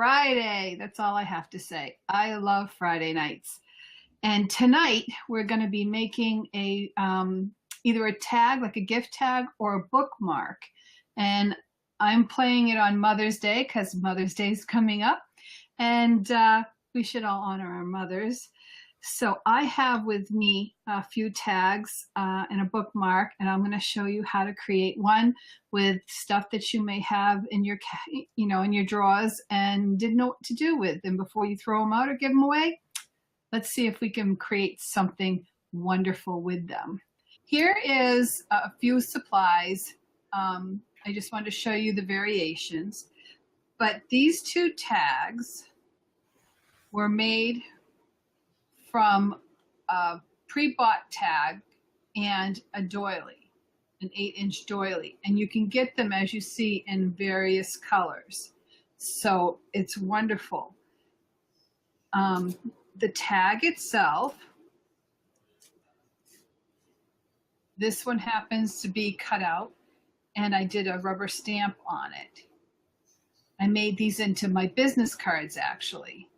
Friday. That's all I have to say. I love Friday nights. And tonight we're going to be making a either a tag, like a gift tag, or a bookmark. And I'm playing it on Mother's Day because Mother's Day is coming up. And we should all honor our mothers. So I have with me a few tags and a bookmark, and I'm going to show you how to create one with stuff that you may have in your, in your drawers and didn't know what to do with. And before you throw them out or give them away, let's see if we can create something wonderful with them. Here is a few supplies. I just wanted to show you the variations. But these two tags were made from a pre-bought tag and a doily, an 8-inch doily. And you can get them, as you see, in various colors. So it's wonderful. The tag itself, this one happens to be cut out, and I did a rubber stamp on it. I made these into my business cards, actually.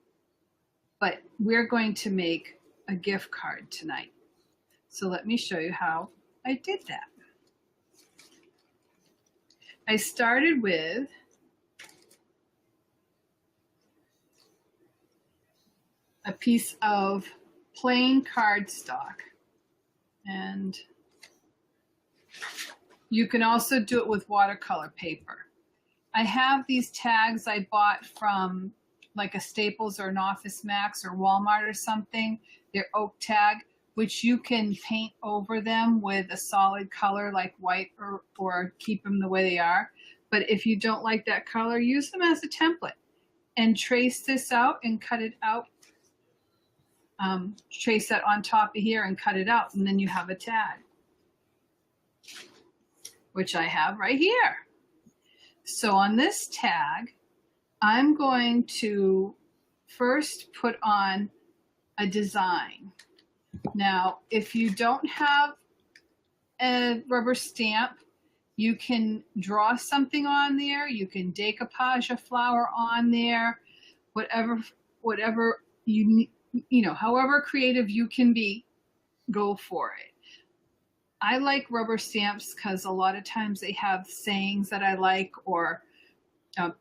But we're going to make a gift card tonight. So let me show you how I did that. I started with a piece of plain cardstock. And you can also do it with watercolor paper. I have these tags I bought from like a Staples or an Office Max or Walmart or something. They're oak tag, which you can paint over them with a solid color like white or keep them the way they are. But if you don't like that color, use them as a template and trace this out and cut it out. Trace that on top of here and cut it out, and then you have a tag, which I have right here. So on this tag, I'm going to first put on a design. Now, if you don't have a rubber stamp, you can draw something on there. You can decoupage a flower on there, whatever you however creative you can be, go for it. I like rubber stamps because a lot of times they have sayings that I like, or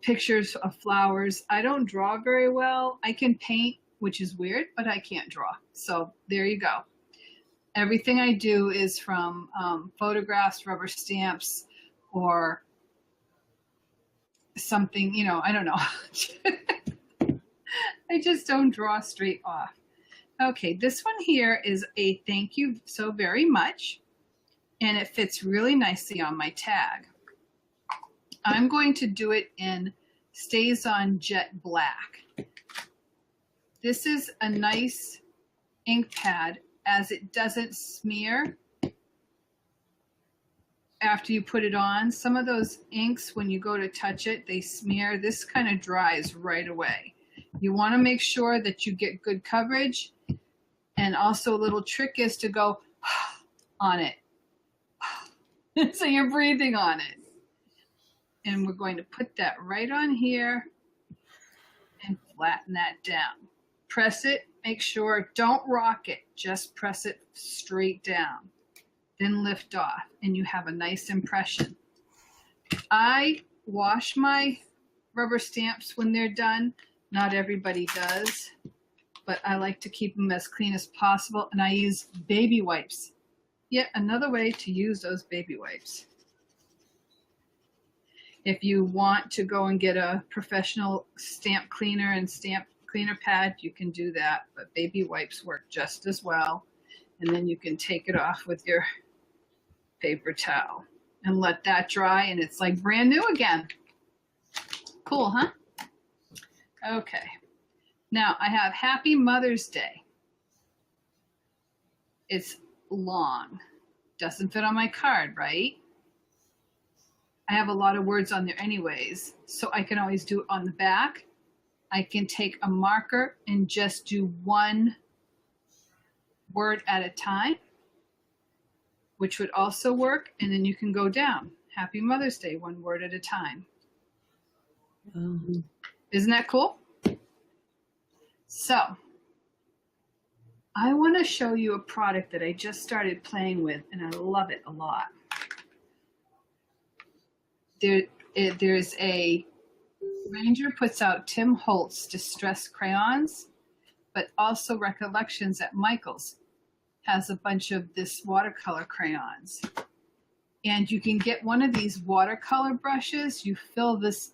pictures of flowers. I don't draw very well. I can paint, which is weird, but I can't draw. So there you go. Everything I do is from photographs, rubber stamps, or something, I don't know. I just don't draw straight off. Okay, this one here is a thank you so very much, and it fits really nicely on my tag. I'm going to do it in Stays On Jet Black. This is a nice ink pad, as it doesn't smear after you put it on. Some of those inks, when you go to touch it, they smear. This kind of dries right away. You want to make sure that you get good coverage, and also a little trick is to go on it. So you're breathing on it. And we're going to put that right on here and flatten that down. Press it, make sure, don't rock it, just press it straight down. Then lift off, and you have a nice impression. I wash my rubber stamps when they're done. Not everybody does, but I like to keep them as clean as possible, and I use baby wipes. Yet another way to use those baby wipes. If you want to go and get a professional stamp cleaner and stamp cleaner pad, you can do that, but baby wipes work just as well. And then you can take it off with your paper towel and let that dry, and it's like brand new again. Cool, huh? Okay. Now I have Happy Mother's Day. It's long. Doesn't fit on my card, right? I have a lot of words on there anyways, so I can always do it on the back. I can take a marker and just do one word at a time, which would also work, and then you can go down. Happy Mother's Day, one word at a time. Isn't that cool? So I want to show you a product that I just started playing with, and I love it a lot. There's a Ranger puts out Tim Holtz distress crayons, but also Recollections at Michael's has a bunch of this watercolor crayons. And you can get one of these watercolor brushes. You fill this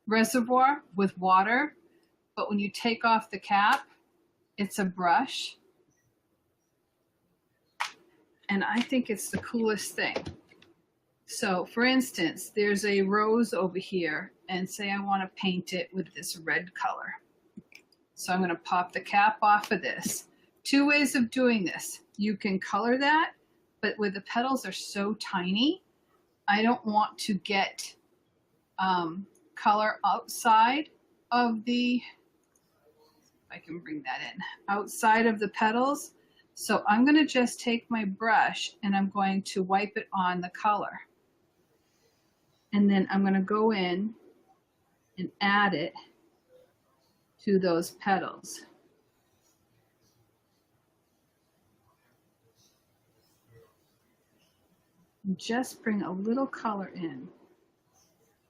reservoir with water, but when you take off the cap, it's a brush. And I think it's the coolest thing. So for instance, there's a rose over here, and say I want to paint it with this red color. So I'm going to pop the cap off of this. Two ways of doing this. You can color that, but where the petals are so tiny, I don't want to get color outside of the, if I can bring that in, outside of the petals. So I'm going to just take my brush and I'm going to wipe it on the color. And then I'm going to go in and add it to those petals. And just bring a little color in.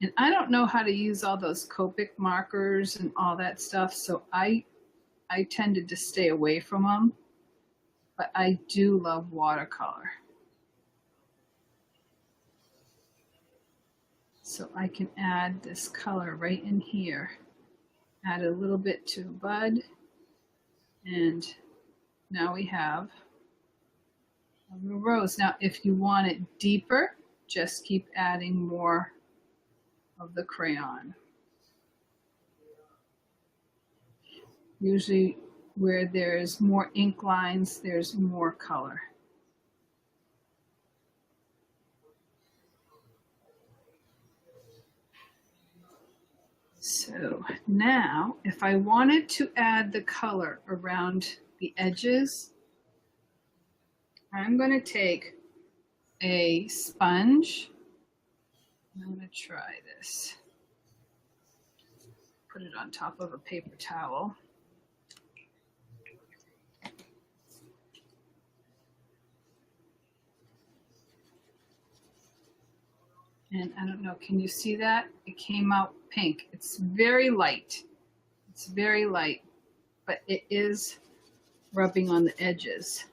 And I don't know how to use all those Copic markers and all that stuff, so I tended to stay away from them, but I do love watercolor. So I can add this color right in here. Add a little bit to bud, and now we have a little rose. Now, if you want it deeper, just keep adding more of the crayon. Usually where there's more ink lines, there's more color. So now, if I wanted to add the color around the edges, I'm going to take a sponge. I'm going to try this. Put it on top of a paper towel. And I don't know, can you see that? It came out pink. It's very light. It's very light, but it is rubbing on the edges.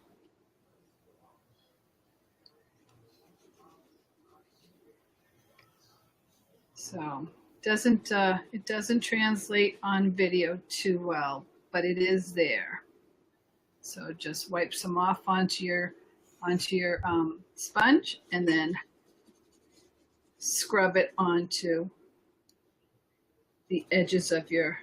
So it doesn't translate on video too well, but it is there. So just wipe some off onto your sponge, and then scrub it onto the edges of your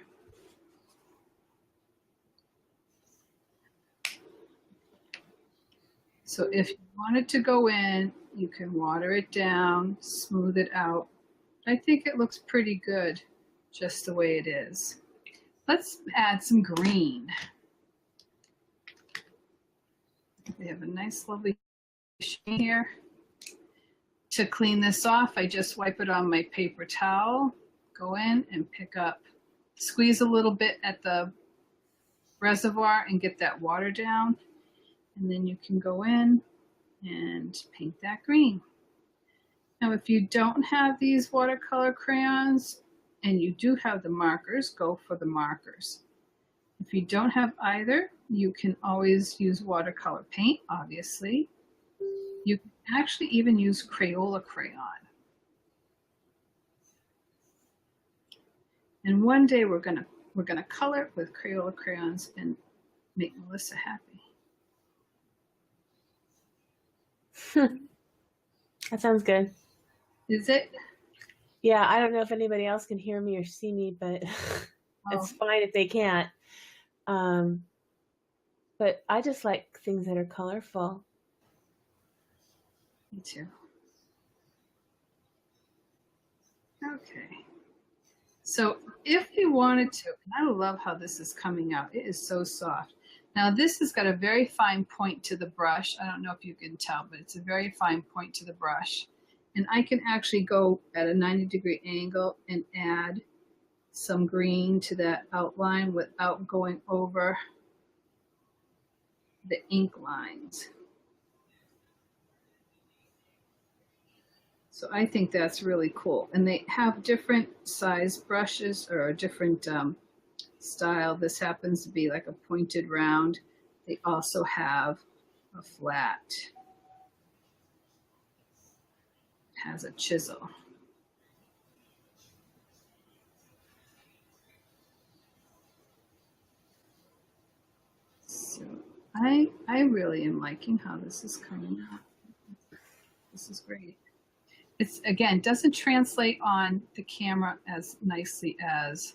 So if you wanted to go in, you can water it down, smooth it out. I think it looks pretty good just the way it is. Let's add some green. We have a nice lovely sheen here. To clean this off, I just wipe it on my paper towel, go in and pick up, squeeze a little bit at the reservoir and get that water down. And then you can go in and paint that green. Now, if you don't have these watercolor crayons and you do have the markers, go for the markers. If you don't have either, you can always use watercolor paint, obviously. You can actually even use Crayola crayon. And one day we're gonna color with Crayola crayons and make Melissa happy. That sounds good. Is it? Yeah, I don't know if anybody else can hear me or see me, but it's fine if they can't. But I just like things that are colorful. Me too. Okay. So if you wanted to, and I love how this is coming out. It is so soft. Now this has got a very fine point to the brush. I don't know if you can tell, but it's a very fine point to the brush. And I can actually go at a 90-degree angle and add some green to that outline without going over the ink lines. So I think that's really cool. And they have different size brushes or a different style. This happens to be like a pointed round. They also have a flat. It has a chisel. So I really am liking how this is coming out. This is great. It's, again, doesn't translate on the camera as nicely as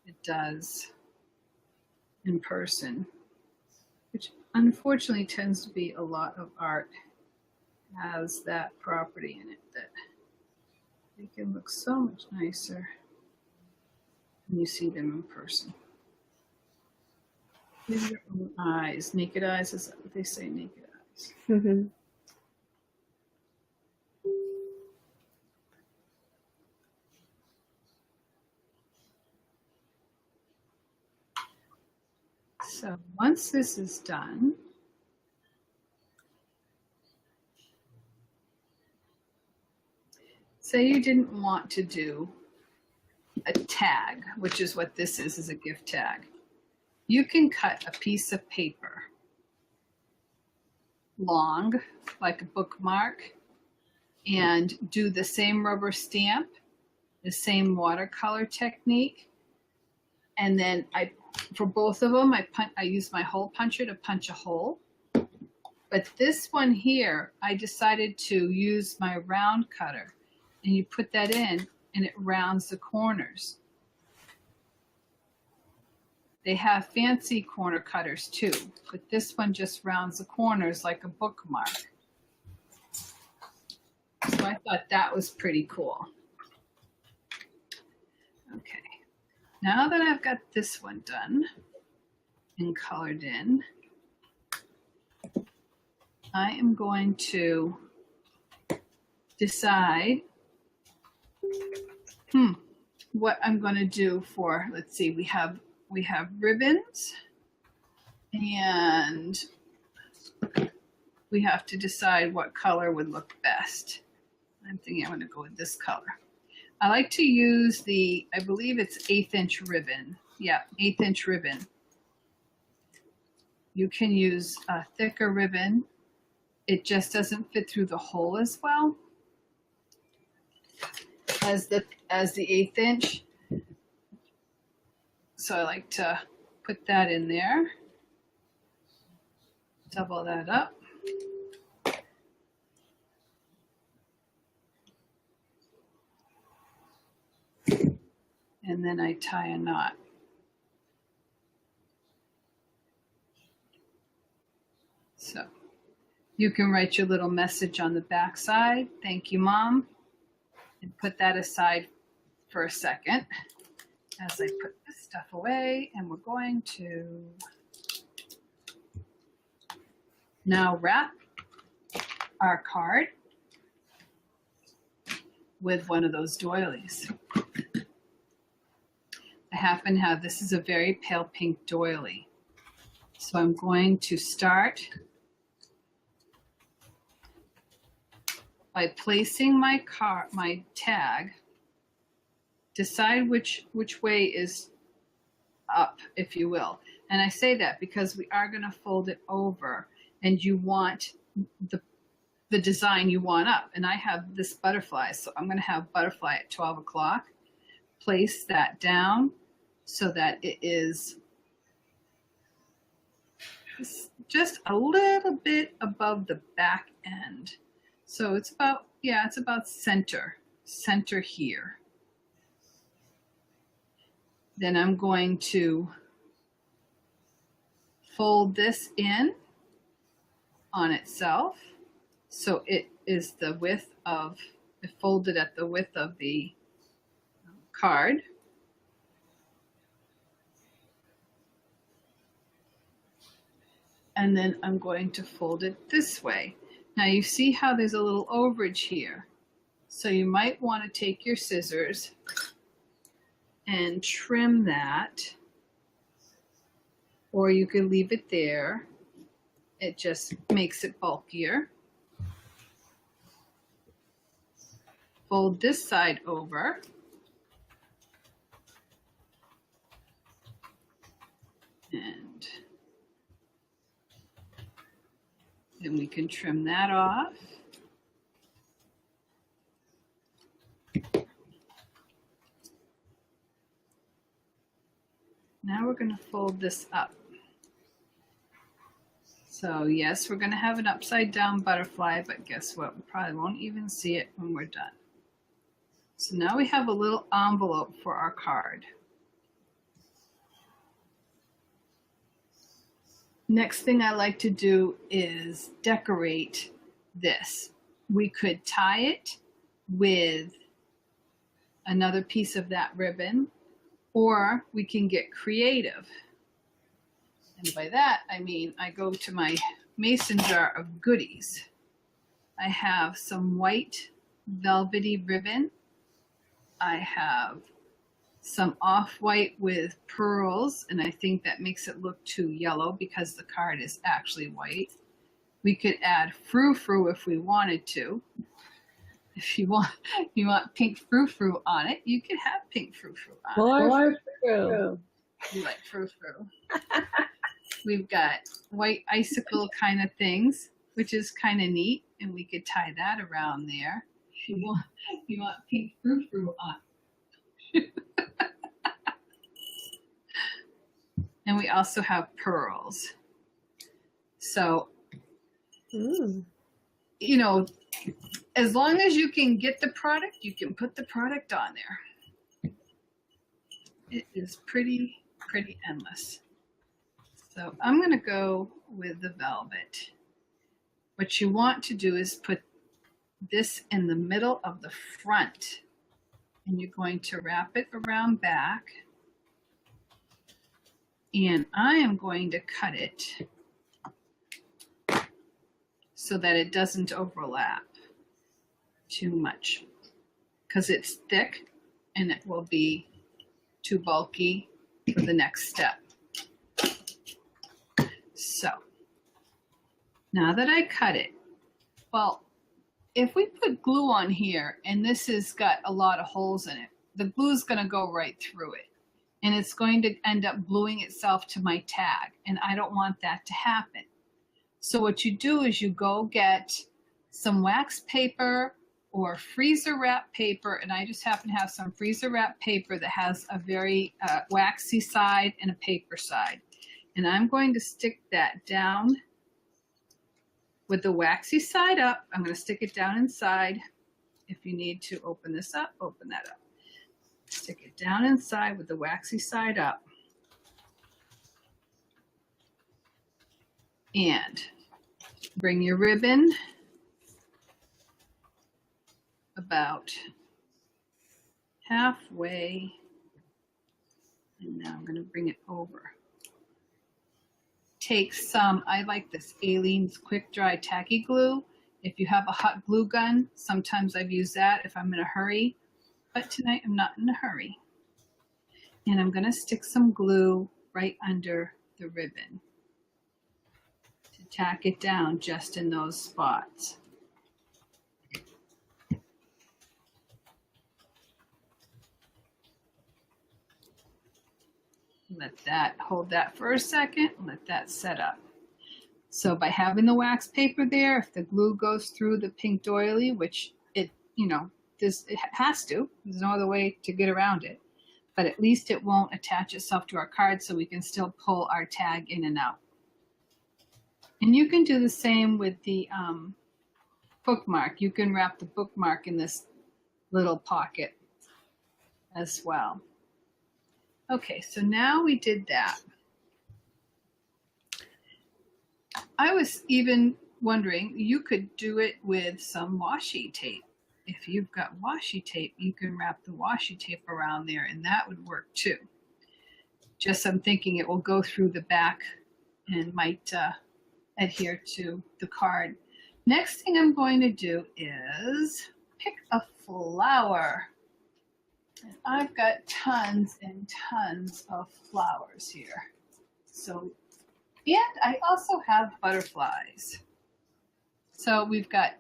it does in person, which unfortunately tends to be a lot of art has that property in it that they can look so much nicer when you see them in person. With your own eyes. Naked eyes, is that what they say? Naked eyes. Mm-hmm. So once this is done, say you didn't want to do a tag, which is what this is a gift tag. You can cut a piece of paper long, like a bookmark, and do the same rubber stamp, the same watercolor technique. And then for both of them, I use my hole puncher to punch a hole. But this one here, I decided to use my round cutter, and you put that in and it rounds the corners. They have fancy corner cutters too, but this one just rounds the corners like a bookmark. So I thought that was pretty cool. Okay, now that I've got this one done and colored in, I am going to decide what I'm going to do for, let's see, we have ribbons, and we have to decide what color would look best. I'm thinking I'm going to go with this color. I like to use the, I believe it's 1/8 inch ribbon. Yeah, 1/8 inch ribbon. You can use a thicker ribbon. It just doesn't fit through the hole as well as the 1/8 inch. So I like to put that in there, double that up. And then I tie a knot. So you can write your little message on the back side. Thank you, Mom. And put that aside for a second as I put this stuff away, and we're going to now wrap our card with one of those doilies. I happen to have, this is a very pale pink doily. So I'm going to start by placing my tag, decide which way is up, if you will. And I say that because we are going to fold it over, and you want the design you want up. And I have this butterfly, so I'm going to have butterfly at 12 o'clock. Place that down so that it is just a little bit above the back end. So it's about, yeah, it's about center here. Then I'm going to fold this in on itself. So it is the width of, it folded at the width of the card. And then I'm going to fold it this way. Now you see how there's a little overage here. So you might want to take your scissors and trim that, or you could leave it there. It just makes it bulkier. Fold this side over. And then we can trim that off. Now we're going to fold this up. So yes, we're going to have an upside down butterfly, but guess what? We probably won't even see it when we're done. So now we have a little envelope for our card. Next thing I like to do is decorate this. We could tie it with another piece of that ribbon, or we can get creative. And by that, I mean, I go to my mason jar of goodies. I have some white velvety ribbon. I have some off-white with pearls, and I think that makes it look too yellow because the card is actually white. We could add frou-frou if we wanted to. If you want pink frou-frou on it, you could have pink frou-frou on it. More frou-frou. You like frou-frou. We've got white icicle kind of things, which is kind of neat, and we could tie that around there. You want pink frou-frou on. And we also have pearls. So, you know, as long as you can get the product, you can put the product on there. It is pretty endless. So I'm going to go with the velvet. What you want to do is put this in the middle of the front, and you're going to wrap it around back. And I am going to cut it so that it doesn't overlap too much, because it's thick and it will be too bulky for the next step. So now that I cut it, well, if we put glue on here and this has got a lot of holes in it, the glue is going to go right through it, and it's going to end up gluing itself to my tag, and I don't want that to happen. So what you do is you go get some wax paper or freezer wrap paper, and I just happen to have some freezer wrap paper that has a very waxy side and a paper side. And I'm going to stick that down with the waxy side up. I'm going to stick it down inside. If you need to open this up, open that up. Stick it down inside with the waxy side up. And bring your ribbon about halfway. And now I'm going to bring it over. Take some, I like this Aleene's Quick Dry Tacky Glue. If you have a hot glue gun, sometimes I've used that if I'm in a hurry. But tonight I'm not in a hurry. And I'm going to stick some glue right under the ribbon to tack it down just in those spots. Let that, hold that for a second, let that set up. So by having the wax paper there, if the glue goes through the pink doily, which it, you know, it has to, there's no other way to get around it, but at least it won't attach itself to our card, so we can still pull our tag in and out. And you can do the same with the bookmark. You can wrap the bookmark in this little pocket as well. Okay, so now we did that. I was even wondering, you could do it with some washi tape. If you've got washi tape, you can wrap the washi tape around there, and that would work too. Just I'm thinking it will go through the back and might adhere to the card. Next thing I'm going to do is pick a flower. And I've got tons and tons of flowers here. So, and I also have butterflies. So we've got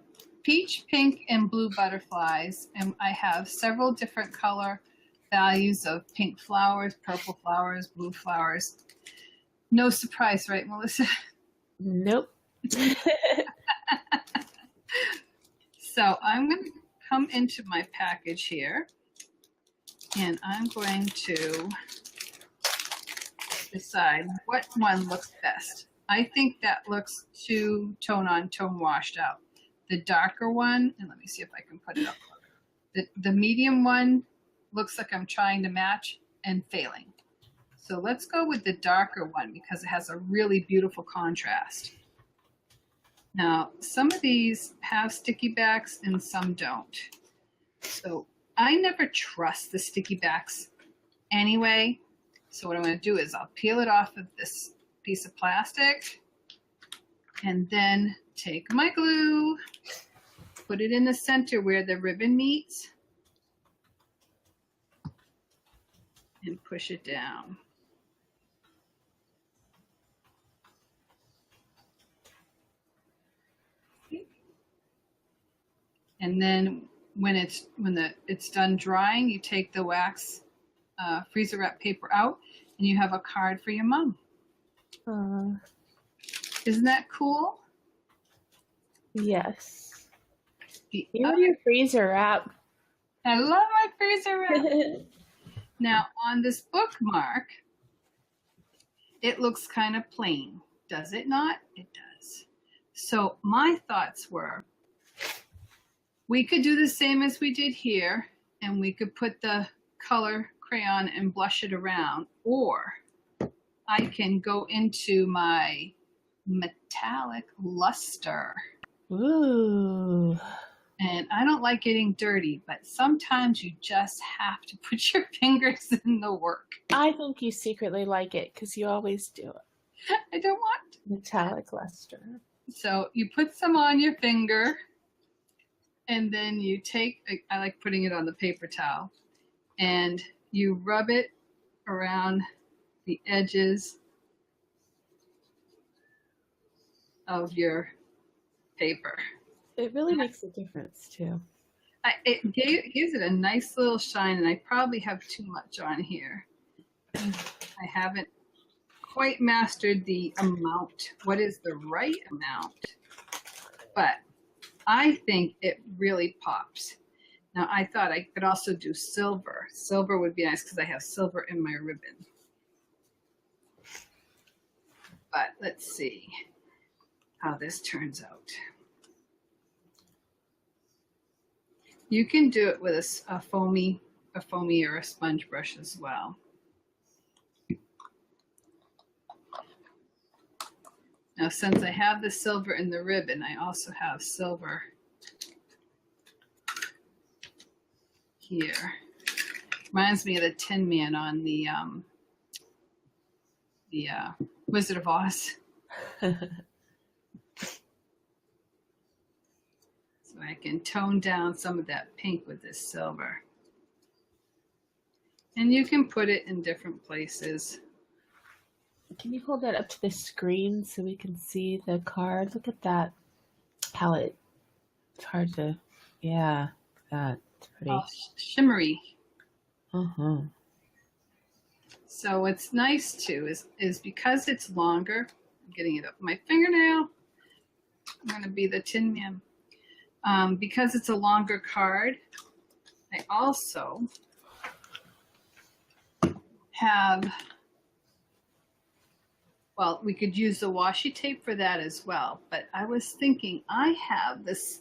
peach, pink, and blue butterflies, and I have several different color values of pink flowers, purple flowers, blue flowers. No surprise, right, Melissa? Nope. So I'm going to come into my package here, and I'm going to decide what one looks best. I think that looks too tone on, tone washed out. The darker one, and let me see if I can put it up. The medium one looks like I'm trying to match and failing. So let's go with the darker one because it has a really beautiful contrast. Now, some of these have sticky backs and some don't. So I never trust the sticky backs anyway. So what I'm going to do is I'll peel it off of this piece of plastic and then take my glue, put it in the center where the ribbon meets, and push it down. And then when it's done drying, you take the wax freezer wrap paper out, and you have a card for your mom. Isn't that cool? Yes. You have your freezer wrap. I love my freezer wrap. Now on this bookmark, it looks kind of plain. Does it not? It does. So my thoughts were, we could do the same as we did here, and we could put the color crayon and blush it around, or I can go into my metallic luster. Ooh. And I don't like getting dirty, but sometimes you just have to put your fingers in the work. I think you secretly like it because you always do it. I don't want to. Metallic luster. So you put some on your finger, and then you take, I like putting it on the paper towel, and you rub it around the edges of your paper. It really makes a difference too. It gives it a nice little shine, and I probably have too much on here. I haven't quite mastered the amount. What is the right amount? But I think it really pops. Now, I thought I could also do silver. Silver would be nice because I have silver in my ribbon. But let's see how this turns out. You can do it with a foamy or a sponge brush as well. Now, since I have the silver in the ribbon, I also have silver here. Reminds me of the Tin Man on the Wizard of Oz. So I can tone down some of that pink with this silver. And you can put it in different places. Can you hold that up to the screen so we can see the card? Look at that palette. It's hard to, yeah, that's pretty. Oh, shimmery. Uh-huh. So what's nice too is because it's longer, I'm getting it up my fingernail. I'm going to be the Tin Man. Because it's a longer card, I also have, well, we could use the washi tape for that as well, but I was thinking I have this,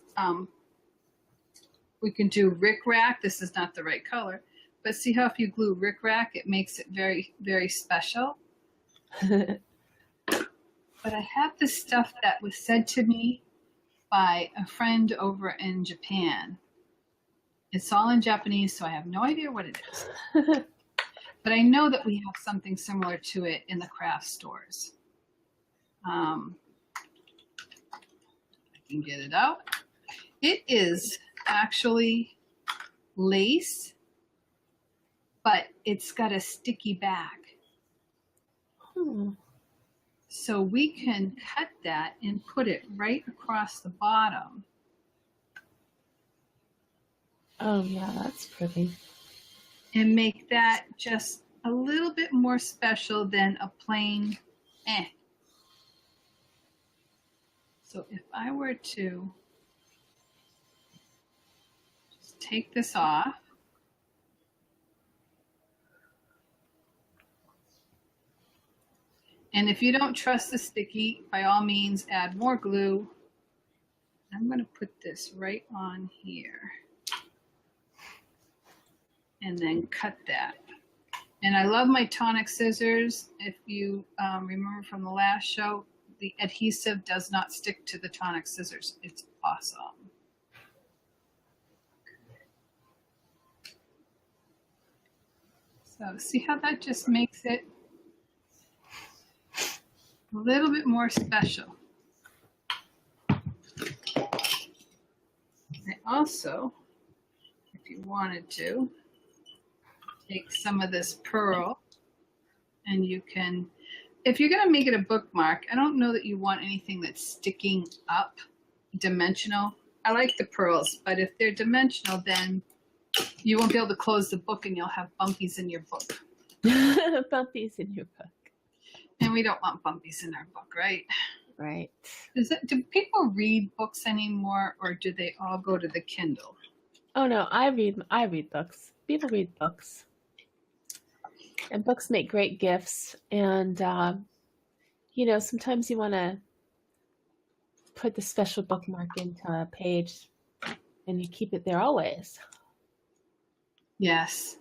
we can do rickrack. This is not the right color, but see how if you glue rickrack, it makes it very, very special. But I have this stuff that was said to me by a friend over in Japan. It's all in Japanese, so I have no idea what it is. But I know that we have something similar to it in the craft stores. I can get it out. It is actually lace but it's got a sticky back. So we can cut that and put it right across the bottom. Oh yeah, that's pretty. And make that just a little bit more special than a plain So if I were to just take this off, and if you don't trust the sticky, by all means add more glue. I'm going to put this right on here and then cut that. And I love my tonic scissors. If you remember from the last show, the adhesive does not stick to the tonic scissors. It's awesome. So see how that just makes it a little bit more special. I also, if you wanted to, take some of this pearl, and you can, if you're going to make it a bookmark, I don't know that you want anything that's sticking up, dimensional. I like the pearls, but if they're dimensional, then you won't be able to close the book and you'll have bumpies in your book. Bumpies in your book. And we don't want bumpies in our book, right? Right. Do people read books anymore, or do they all go to the Kindle? Oh no, I read books. People read books. And books make great gifts. And, you know, sometimes you want to put the special bookmark into a page and you keep it there always. Yes.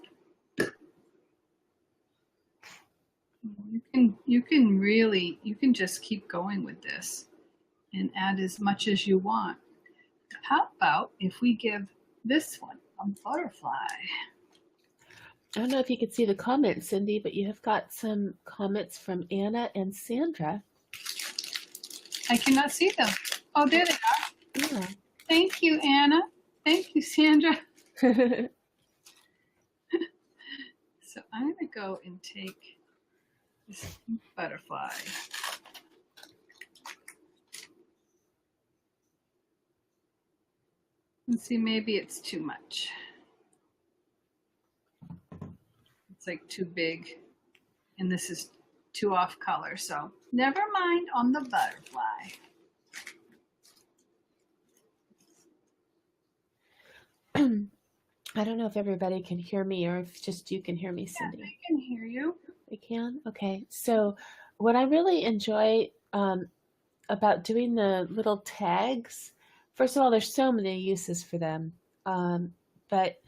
You can just keep going with this and add as much as you want. How about if we give this one a butterfly? I don't know if you could see the comments, Cindy, but you have got some comments from Anna and Sandra. I cannot see them. Oh, there they are. Yeah. Thank you, Anna. Thank you, Sandra. So I'm going to go and take this butterfly. And see, maybe it's too much. It's like too big, and this is too off color, so never mind on the butterfly. I don't know if everybody can hear me or if just you can hear me, Cindy. Yeah, I can hear you. I can? Okay. So what I really enjoy about doing the little tags, first of all, there's so many uses for them. But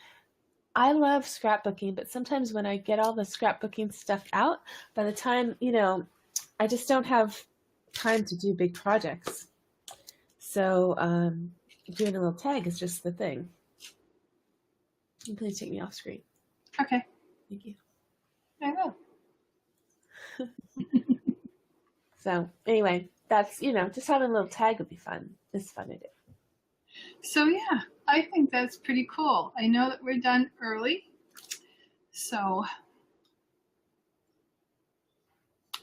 I love scrapbooking, but sometimes when I get all the scrapbooking stuff out, by the time, you know, I just don't have time to do big projects. So doing a little tag is just the thing. Please take me off screen. Okay. Thank you. I will. So anyway, that's, you know, just having a little tag would be fun. It's fun to do. So yeah, I think that's pretty cool. I know that we're done early, so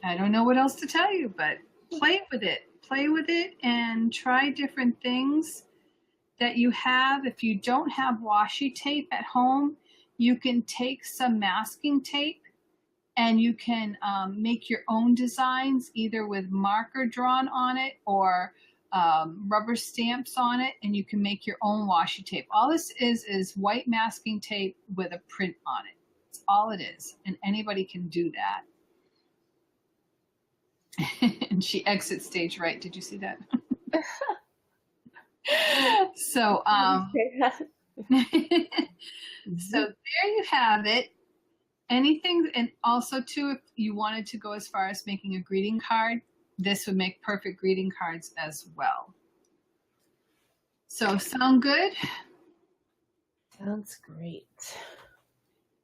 I don't know what else to tell you, but play with it. Play with it and try different things that you have. If you don't have washi tape at home, you can take some masking tape and you can make your own designs, either with marker drawn on it or rubber stamps on it, and you can make your own washi tape. All this is white masking tape with a print on it. That's all it is, and anybody can do that. And she exits stage right. Did you see that? So, so there you have it. Anything, and also too, if you wanted to go as far as making a greeting card, this would make perfect greeting cards as well. So sound good? Sounds great.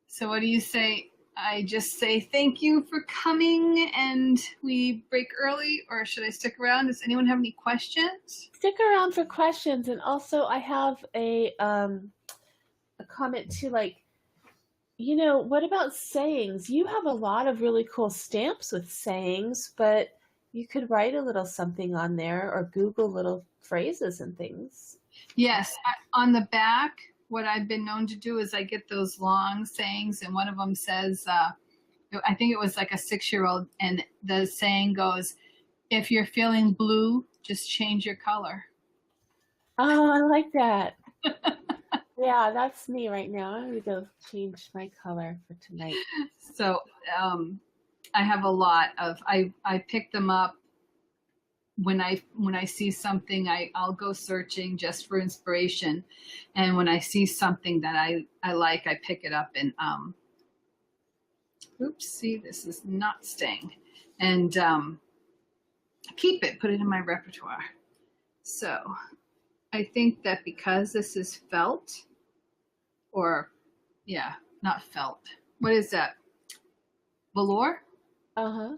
So what do you say? I just say thank you for coming and we break early, or should I stick around? Does anyone have any questions? Stick around for questions. And also I have a comment too, like, You know, what about sayings? You have a lot of really cool stamps with sayings, but you could write a little something on there or Google little phrases and things. Yes, on the back, what I've been known to do is I get those long sayings, and one of them says, I think it was like a 6-year-old, and the saying goes, if you're feeling blue, just change your color. Oh, I like that. Yeah, that's me right now. I'm gonna go change my color for tonight. So I have a lot of, I pick them up when I see something, I'll go searching just for inspiration. And when I see something that I like, I pick it up and oops, see, this is not staying. And keep it, put it in my repertoire. So I think that because this is felt, or yeah, not felt. What is that? Velour? Uh-huh.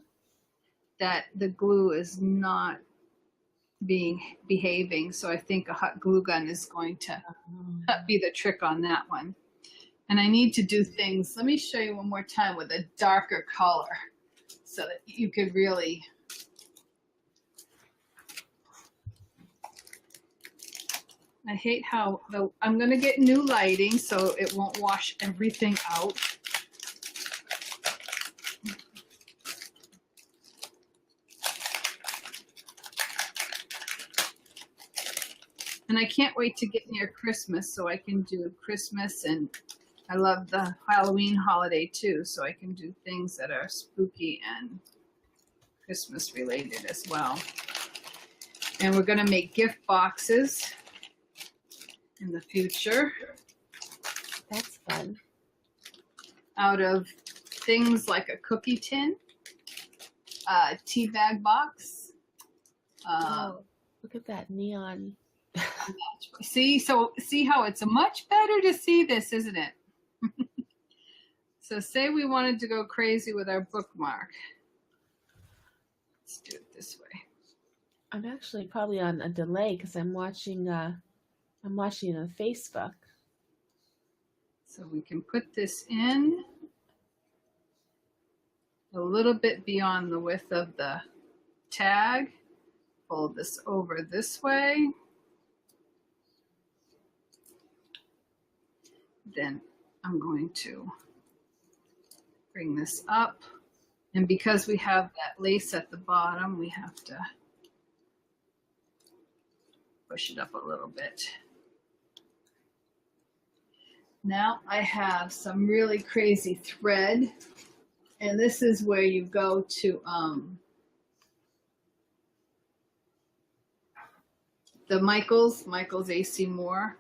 That the glue is not behaving. So I think a hot glue gun is going to be the trick on that one. And I need to do things. Let me show you one more time with a darker color so that you could really. I hate how I'm going to get new lighting so it won't wash everything out. And I can't wait to get near Christmas so I can do Christmas, and I love the Halloween holiday too, so I can do things that are spooky and Christmas related as well. And we're going to make gift boxes in the future. That's fun. Out of things like a cookie tin, a tea bag box. Oh, look at that neon. See how it's much better to see this, isn't it? So say we wanted to go crazy with our bookmark. Let's do it this way. I'm actually probably on a delay because I'm watching on Facebook. So we can put this in a little bit beyond the width of the tag. Fold this over this way. Then I'm going to bring this up. And because we have that lace at the bottom, we have to push it up a little bit. Now I have some really crazy thread. And this is where you go to the Michaels AC Moore.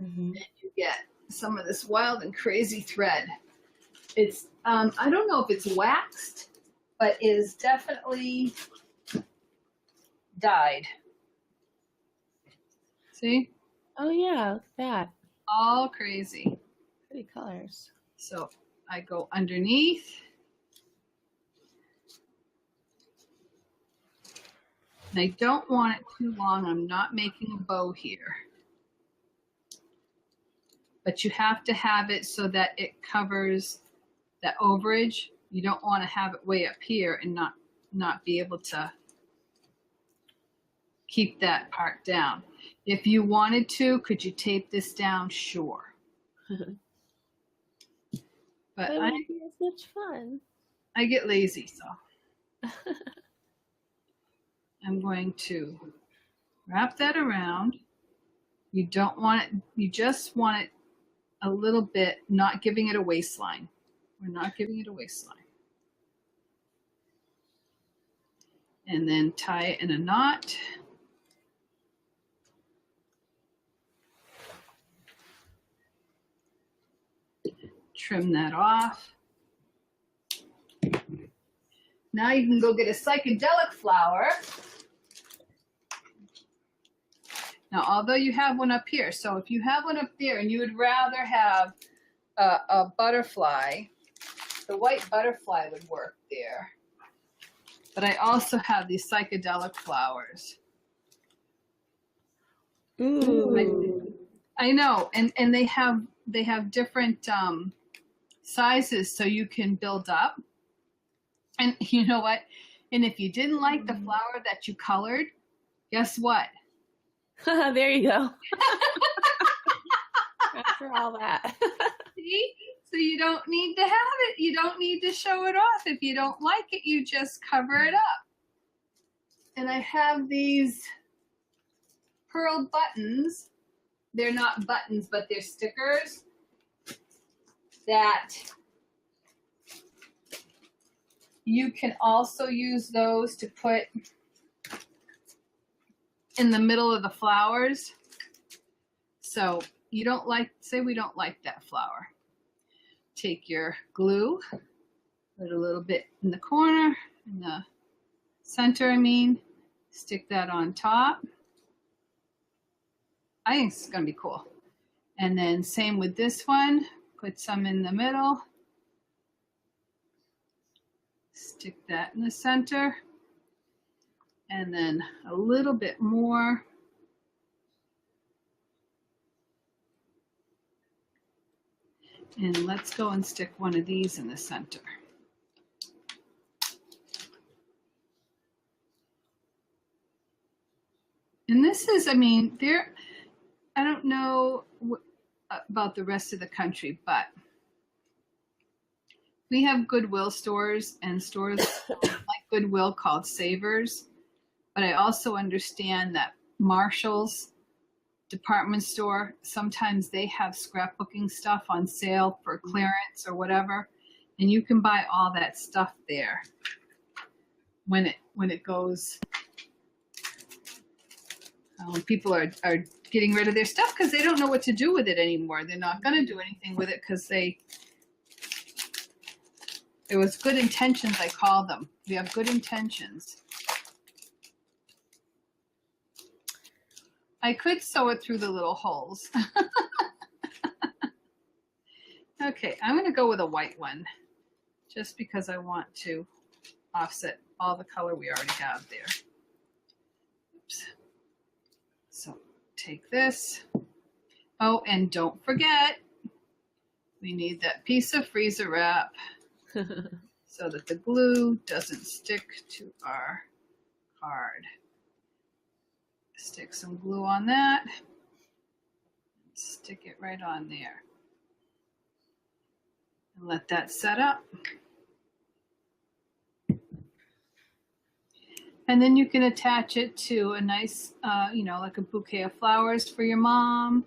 Mm-hmm. And you get some of this wild and crazy thread. It's I don't know if it's waxed, but is definitely dyed. See? Oh yeah, look at that. All crazy. Pretty colors. So I go underneath. And I don't want it too long. I'm not making a bow here. But you have to have it so that it covers the overage. You don't want to have it way up here and not be able to keep that part down. If you wanted to, could you tape this down? Sure. But it won't be as much fun. I get lazy, so I'm going to wrap that around. You don't want it, you just want it a little bit, not giving it a waistline. We're not giving it a waistline. And then tie it in a knot. Trim that off. Now you can go get a psychedelic flower. Now, although you have one up here, so if you have one up there and you would rather have a butterfly, the white butterfly would work there. But I also have these psychedelic flowers. Ooh. I know, and they have different sizes so you can build up. And you know what? And if you didn't like the flower that you colored, guess what? There you go. After all that. See? So you don't need to have it. You don't need to show it off. If you don't like it, you just cover it up. And I have these pearl buttons. They're not buttons, but they're stickers that you can also use those to put in the middle of the flowers. So you don't like, say we don't like that flower. Take your glue, put a little bit in the corner, in the center, stick that on top. I think it's gonna be cool. And then same with this one, put some in the middle. Stick that in the center. And then a little bit more. And let's go and stick one of these in the center. And this is, I don't know about the rest of the country, but we have Goodwill stores and stores like Goodwill called Savers. But I also understand that Marshall's department store, sometimes they have scrapbooking stuff on sale for clearance or whatever, and you can buy all that stuff there when it goes. People are getting rid of their stuff because they don't know what to do with it anymore. They're not going to do anything with it because it was good intentions, I call them. We have good intentions. I could sew it through the little holes. Okay, I'm going to go with a white one just because I want to offset all the color we already have there. Oops. So take this. Oh, and don't forget, we need that piece of freezer wrap so that the glue doesn't stick to our card. Stick some glue on that. Stick it right on there. And let that set up. And then you can attach it to a nice, like a bouquet of flowers for your mom,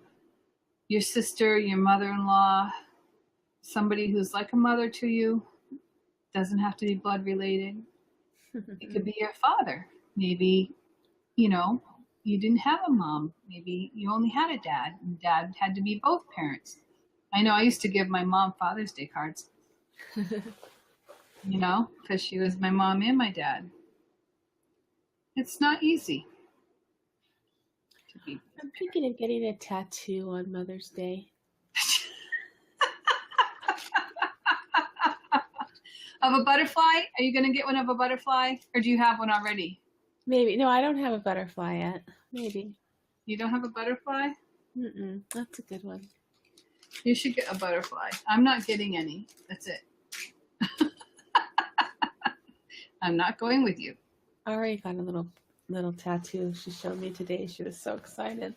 your sister, your mother-in-law, somebody who's like a mother to you. Doesn't have to be blood related. It could be your father. Maybe, you didn't have a mom. Maybe you only had a dad, and dad had to be both parents. I know I used to give my mom Father's Day cards, because she was my mom and my dad. It's not easy. I'm thinking of getting a tattoo on Mother's Day. Of a butterfly? Are you going to get one of a butterfly? Or do you have one already? Maybe. No, I don't have a butterfly yet. Maybe. You don't have a butterfly? Mm-mm. That's a good one. You should get a butterfly. I'm not getting any. That's it. I'm not going with you. I already got a little tattoo she showed me today. She was so excited.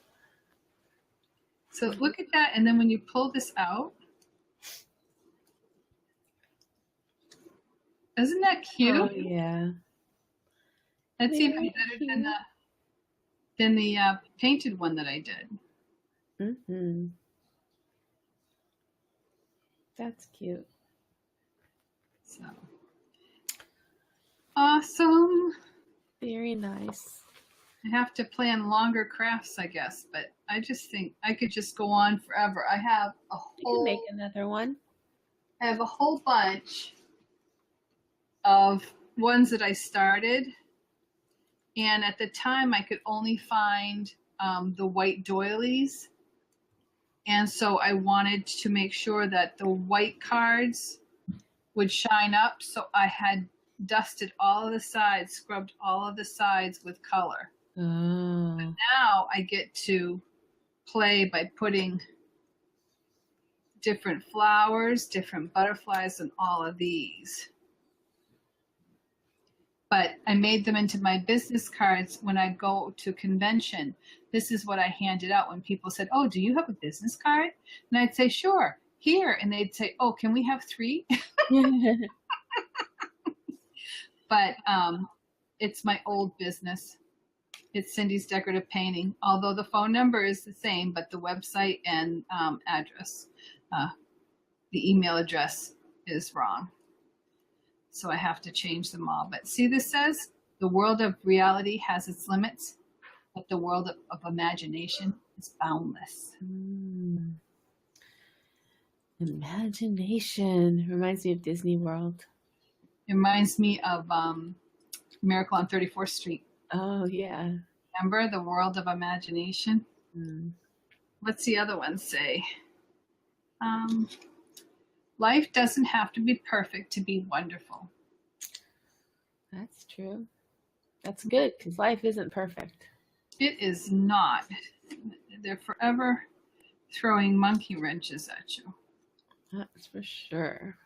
So look at that. And then when you pull this out, isn't that cute? Oh, yeah. That's even better than the painted one that I did. Mm-hmm. That's cute. So awesome. Very nice. I have to plan longer crafts, I guess, but I just think I could just go on forever. I have a whole. You can make another one. I have a whole bunch of ones that I started, and at the time I could only find the white doilies, and so I wanted to make sure that the white cards would shine up, so I had dusted all of the sides, scrubbed all of the sides with color. Oh. But now I get to play by putting different flowers, different butterflies, and all of these. But I made them into my business cards when I go to convention. This is what I handed out when people said, "Oh, do you have a business card?" And I'd say, "Sure, here." And they'd say, "Oh, can we have 3?" But it's my old business. It's Cindy's Decorative Painting, although the phone number is the same, but the website and address, the email address is wrong. So I have to change them all. But see, this says the world of reality has its limits, but the world of imagination is boundless. Imagination reminds me of Disney World. It reminds me of Miracle on 34th Street. Oh, yeah. Remember the world of imagination? Mm. What's the other one say? Life doesn't have to be perfect to be wonderful. That's true. That's good, because life isn't perfect. It is not. They're forever throwing monkey wrenches at you. That's for sure.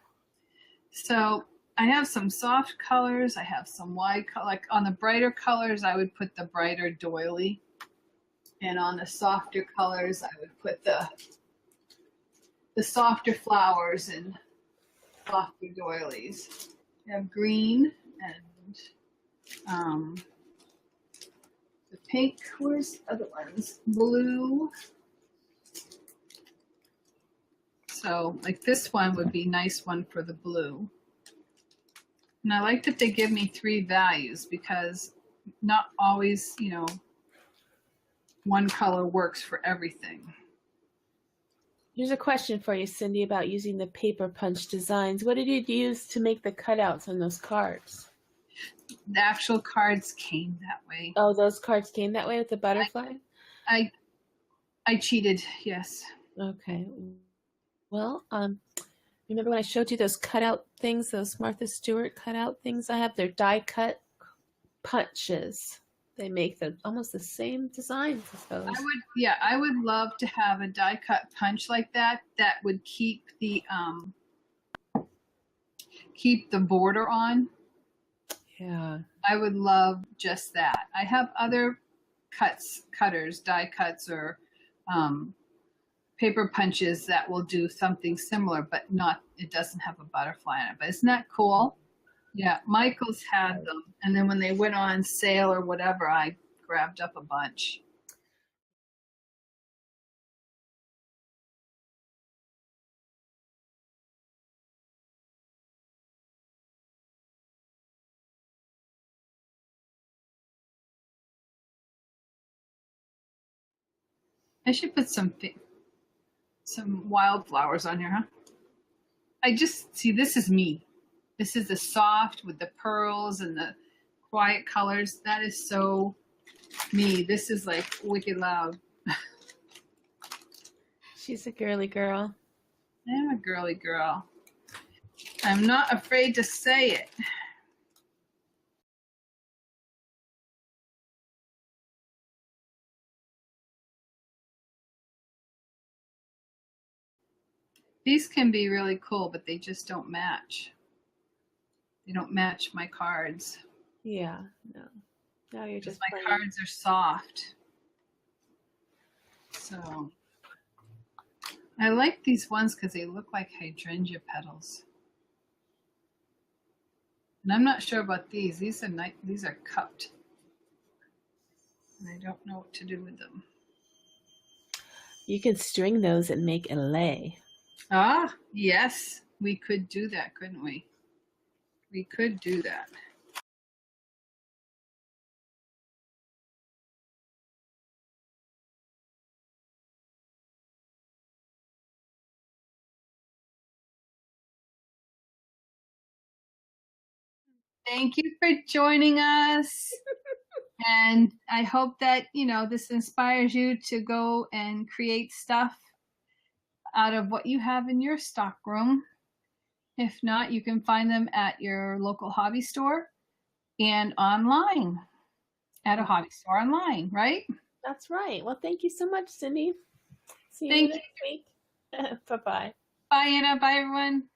So I have some soft colors. I have some wide color. Like on the brighter colors, I would put the brighter doily. And on the softer colors, I would put the softer flowers and softer doilies. I have green and the pink. Where's the other ones? Blue. So like this one would be a nice one for the blue. And I like that they give me 3 values because not always, you know, one color works for everything. Here's a question for you, Cindy, about using the paper punch designs. What did you use to make the cutouts on those cards? The actual cards came that way. Oh, those cards came that way with the butterfly? I cheated, yes. Okay. Well, remember when I showed you those cutout things, those Martha Stewart cutout things I have? They're die cut punches. They make almost the same designs as those. I would love to have a die cut punch like that would keep the border on. Yeah. I would love just that. I have other cutters, die cuts or paper punches that will do something similar, but it doesn't have a butterfly on it. But isn't that cool? Yeah, Michael's had them. And then when they went on sale or whatever, I grabbed up a bunch. I should put some wildflowers on here, huh? I just, see, this is me. This is the soft with the pearls and the quiet colors. That is so me. This is like wicked loud. She's a girly girl. I'm a girly girl. I'm not afraid to say it. These can be really cool, but they just don't match. They don't match my cards. Yeah, no. Now you're just my cards are soft. So I like these ones because they look like hydrangea petals. And I'm not sure about these. These are nice. These are cupped. And I don't know what to do with them. You could string those and make a lei. Ah, yes. We could do that, couldn't we? We could do that. Thank you for joining us. And I hope that, this inspires you to go and create stuff out of what you have in your stock room. If not, you can find them at your local hobby store and online at a hobby store online, right? That's right. Well, thank you so much, Cindy. See you Thank next week. Bye-bye. Bye, Anna. Bye, everyone.